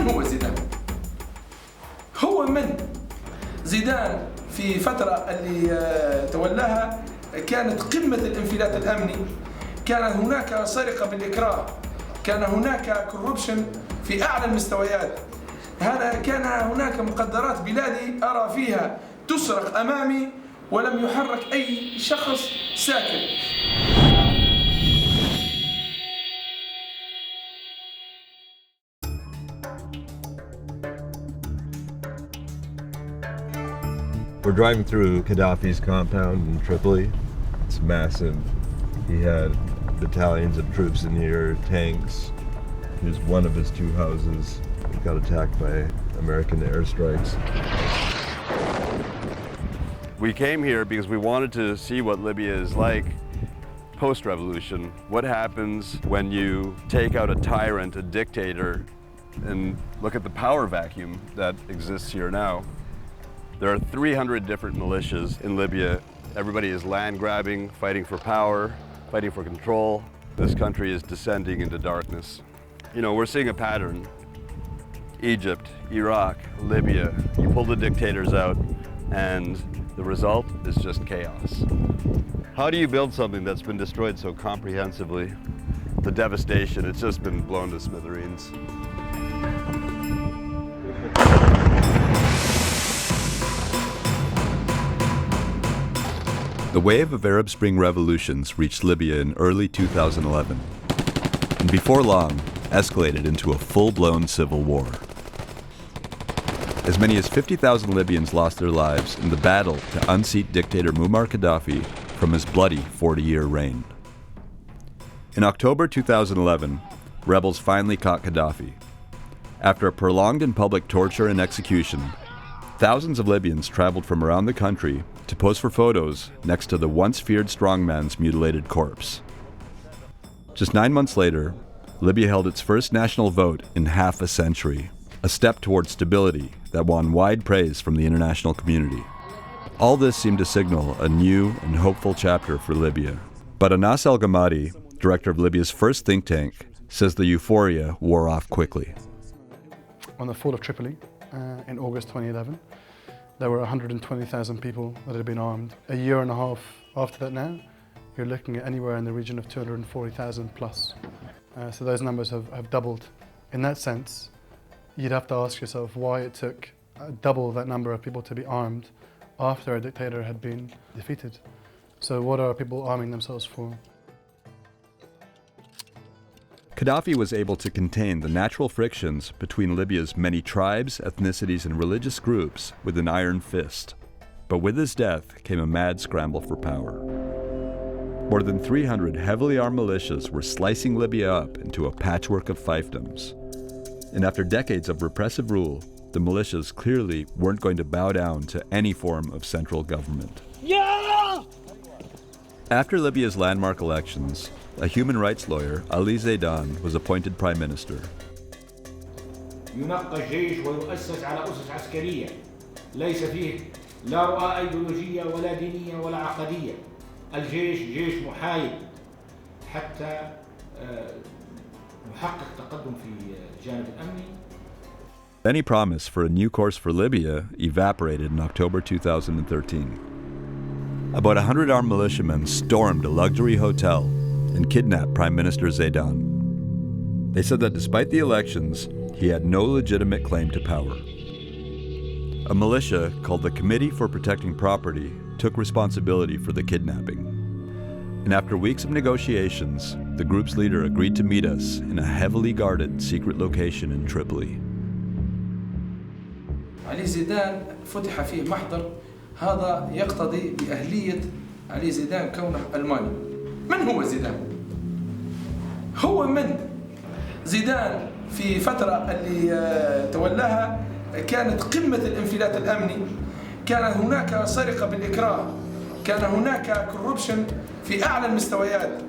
من هو زيدان؟ هو من؟ زيدان في فترة اللي تولاها كانت قمة الانفلات الأمني، كان هناك سرقة بالإكراه، كان هناك كوربشن في أعلى المستويات، كان هناك مقدرات بلادي أرى فيها تسرق أمامي ولم يحرك أي شخص ساكن. We're driving through Gaddafi's compound in Tripoli. It's massive. He had battalions of troops in here, tanks. Here's one of his two houses. He got attacked by American airstrikes. We came here because we wanted to see what Libya is like post-revolution. What happens when you take out a tyrant, a dictator, and look at the power vacuum that exists here now. There are 300 different militias in Libya. Everybody is land grabbing, fighting for power, fighting for control. This country is descending into darkness. You know, we're seeing a pattern. Egypt, Iraq, Libya, you pull the dictators out and the result is just chaos. How do you build something that's been destroyed so comprehensively? The devastation, it's just been blown to smithereens. The wave of Arab Spring revolutions reached Libya in early 2011, and before long, escalated into a full-blown civil war. As many as 50,000 Libyans lost their lives in the battle to unseat dictator Muammar Qaddafi from his bloody 40-year reign. In October 2011, rebels finally caught Qaddafi. After a prolonged and public torture and execution, thousands of Libyans traveled from around the country to pose for photos next to the once feared strongman's mutilated corpse. Just 9 months later, Libya held its first national vote in half a century, a step towards stability that won wide praise from the international community. All this seemed to signal a new and hopeful chapter for Libya. But Anas Al-Gamadi, director of Libya's first think tank, says the euphoria wore off quickly. On the fall of Tripoli in August 2011, there were 120,000 people that had been armed. A year and a half after that now, you're looking at anywhere in the region of 240,000 plus. So those numbers have doubled. In that sense, you'd have to ask yourself why it took double that number of people to be armed after a dictator had been defeated. So what are people arming themselves for? Gaddafi was able to contain the natural frictions between Libya's many tribes, ethnicities, and religious groups with an iron fist. But with his death came a mad scramble for power. More than 300 heavily armed militias were slicing Libya up into a patchwork of fiefdoms. And after decades of repressive rule, the militias clearly weren't going to bow down to any form of central government. Yeah! After Libya's landmark elections, a human rights lawyer, Ali Zeidan, was appointed prime minister. ينقى الجيش ويؤسس على أسس عسكرية ليس فيه لا رؤى أيديولوجية ولا دينية ولا عقدية. الجيش جيش محايد حتى يحقق تقدم في الجانب الأمني. Any promise for a new course for Libya evaporated in October 2013. About 100 armed militiamen stormed a luxury hotel and kidnapped Prime Minister Zeidan. They said that despite the elections, he had no legitimate claim to power. A militia called the Committee for Protecting Property took responsibility for the kidnapping. And after weeks of negotiations, the group's leader agreed to meet us in a heavily guarded secret location in Tripoli. علي زيدان فتح فيه محضر هذا يقتضي بأهلية علي زيدان كونه ألماني. من هو زيدان؟ هو من؟ زيدان في فترة اللي تولاها كانت قمة الانفلات الأمني، كان هناك سرقة بالإكراه، كان هناك كوربشن في أعلى المستويات،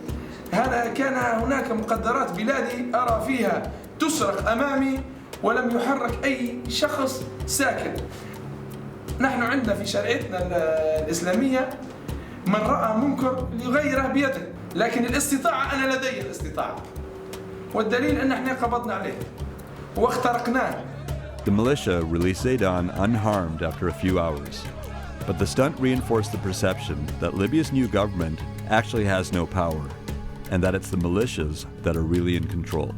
كان هناك مقدرات بلادي أرى فيها تسرق أمامي ولم يحرك أي شخص ساكن. نحن عندنا في شريعتنا الإسلامية من رأى منكر ليغيره بيده، لكن الاستطاعة أنا لدي الاستطاعة، والدليل أن احنا قبضنا عليه واخترقناه. The militia released Zeidan unharmed after a few hours. But the stunt reinforced the perception that Libya's new government actually has no power, and that it's the militias that are really in control.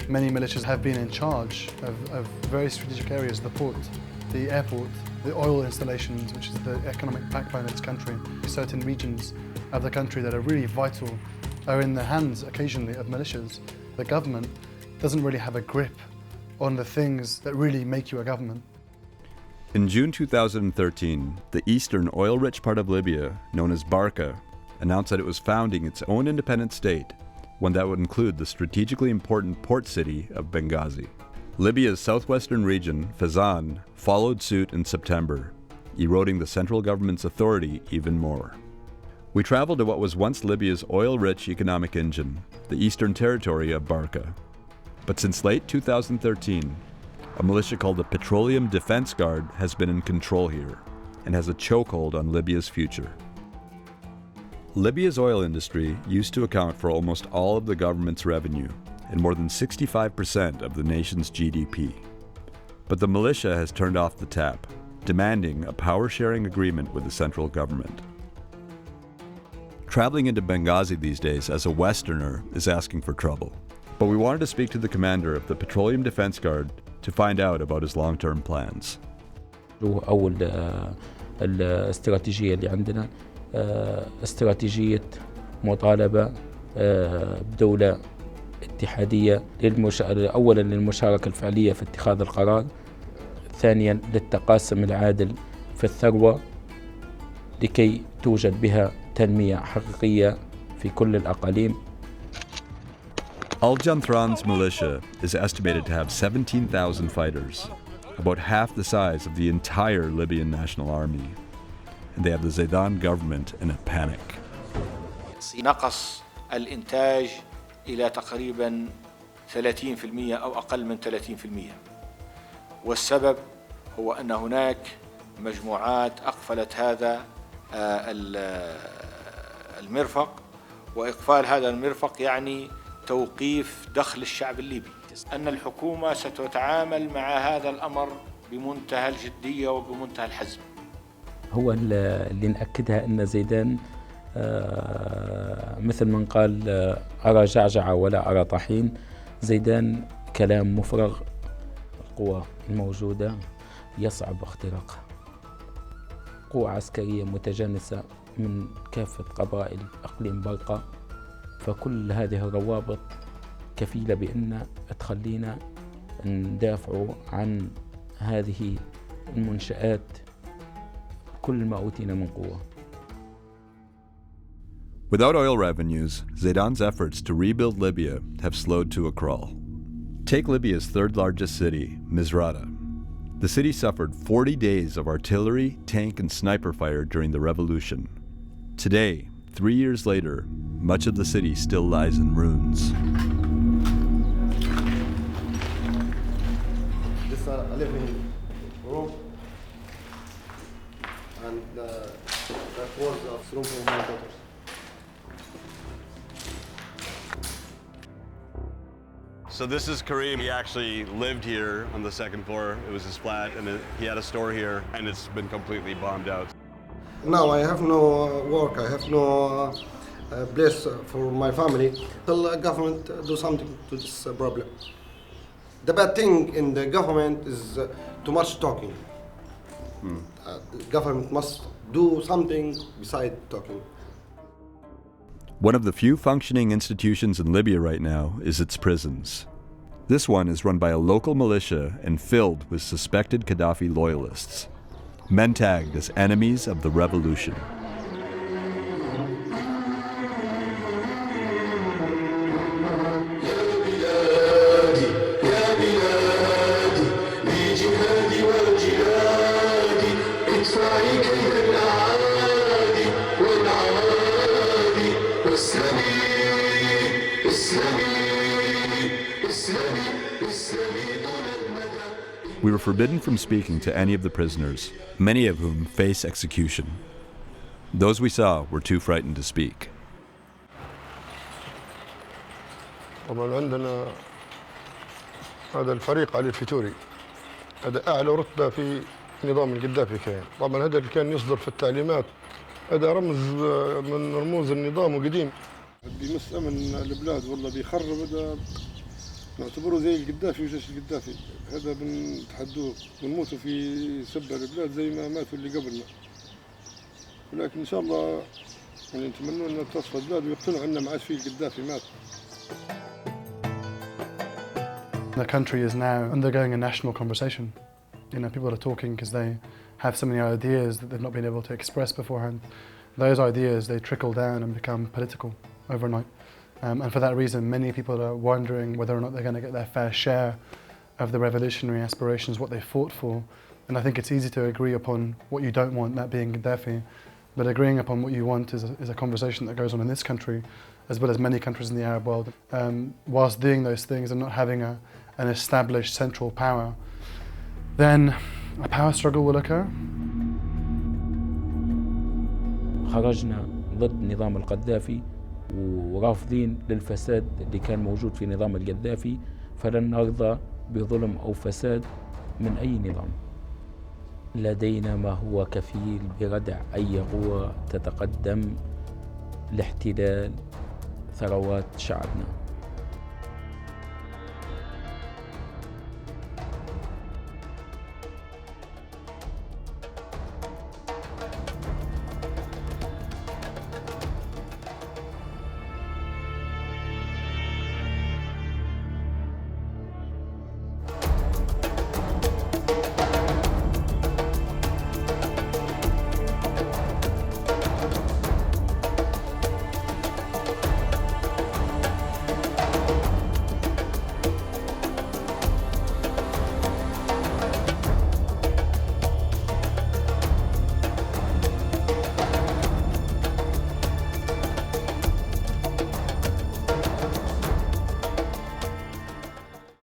Many militias have been in charge of very strategic areas, the port, the airport, the oil installations, which is the economic backbone of this country. Certain regions of the country that are really vital are in the hands, occasionally, of militias. The government doesn't really have a grip on the things that really make you a government. In June 2013, the eastern oil-rich part of Libya, known as Barca, announced that it was founding its own independent state, one that would include the strategically important port city of Benghazi. Libya's southwestern region, Fezzan, followed suit in September, eroding the central government's authority even more. We traveled to what was once Libya's oil-rich economic engine, the eastern territory of Barca. But since late 2013, a militia called the Petroleum Defense Guard has been in control here and has a chokehold on Libya's future. Libya's oil industry used to account for almost all of the government's revenue and more than 65% of the nation's GDP. But the militia has turned off the tap, demanding a power-sharing agreement with the central government. Traveling into Benghazi these days as a Westerner is asking for trouble. But we wanted to speak to the commander of the Petroleum Defense Guard to find out about his long-term plans. أول الاستراتيجية اللي عندنا استراتيجية مطالبة بدولة اتحادية أولا للمشاركة الفعلية في اتخاذ القرار، ثانيا للتقاسم العادل في الثروة لكي توجد بها تنمية حقيقية في كل الأقاليم. Al-Janthran's militia is estimated to have 17,000 fighters, about half the size of the entire Libyan National Army. And they have the Zeidan government in a panic. نقص الإنتاج إلى تقريبا 30% أو أقل من 30%. والسبب هو أن هناك مجموعات أقفلت هذا المرفق، وإقفال هذا المرفق يعني توقيف دخل الشعب الليبي. أن الحكومة ستتعامل مع هذا الأمر بمنتهى الجدية وبمنتهى الحزم. هو اللي نأكدها أن زيدان مثل من قال أرى جعجعة ولا أرى طحين. زيدان كلام مفرغ. القوى الموجودة يصعب اختراقها. قوى عسكرية متجانسة من كافة قبائل إقليم برقة، فكل هذه الروابط كفيلة بأن تخلينا ندافع عن هذه المنشآت كل ما أوتينا من قوة. Without oil revenues, Zeidan's efforts to rebuild Libya have slowed to a crawl. Take Libya's third largest city, Misrata. The city suffered 40 days of artillery, tank, and sniper fire during the revolution. Today, 3 years later, much of the city still lies in ruins. This is a living room, and that was a room for my daughters. So this is Kareem. He actually lived here on the second floor. It was his flat, and he had a store here, and it's been completely bombed out. Now I have no work, I have no place for my family. The government do something to this problem. The bad thing in the government is too much talking. The government must do something besides talking. One of the few functioning institutions in Libya right now is its prisons. This one is run by a local militia and filled with suspected Gaddafi loyalists, men tagged as enemies of the revolution. We were forbidden from speaking to any of the prisoners, many of whom face execution. Those we saw were too frightened to speak. طبعا عندنا هذا الفريق علي الفتوري، هذا أعلى رتبة في نظام القذافي كان. طبعا هذا اللي كان يصدر في التعليمات، هذا رمز من رموز النظام وقديم. بيمس أمن البلاد والله بيخرب، هذا نعتبره زي القذافي وجيش القذافي. هذا بنتحدوه ونموتوا في سبة البلاد زي ما ماتوا اللي قبلنا، ولكن إن شاء الله يعني نتمنى أن تصفى البلاد ويقتنعوا أن ما عادش فيه القذافي مات. The country is now undergoing a national conversation. You know, people are talking because they have so many ideas that they've not been able to express beforehand. Those ideas, they trickle down and become political overnight. And for that reason, many people are wondering whether or not they're going to get their fair share of the revolutionary aspirations, what they fought for. And I think it's easy to agree upon what you don't want, that being Gaddafi. But agreeing upon what you want is a conversation that goes on in this country, as well as many countries in the Arab world. Whilst doing those things and not having an established central power, then a power struggle will occur. خرجنا ضد نظام القذافي ورافضين للفساد اللي كان موجود في نظام القذافي، فلن نرضى بظلم أو فساد من أي نظام. لدينا ما هو كفيل بردع أي قوة تتقدم لاحتلال ثروات شعبنا.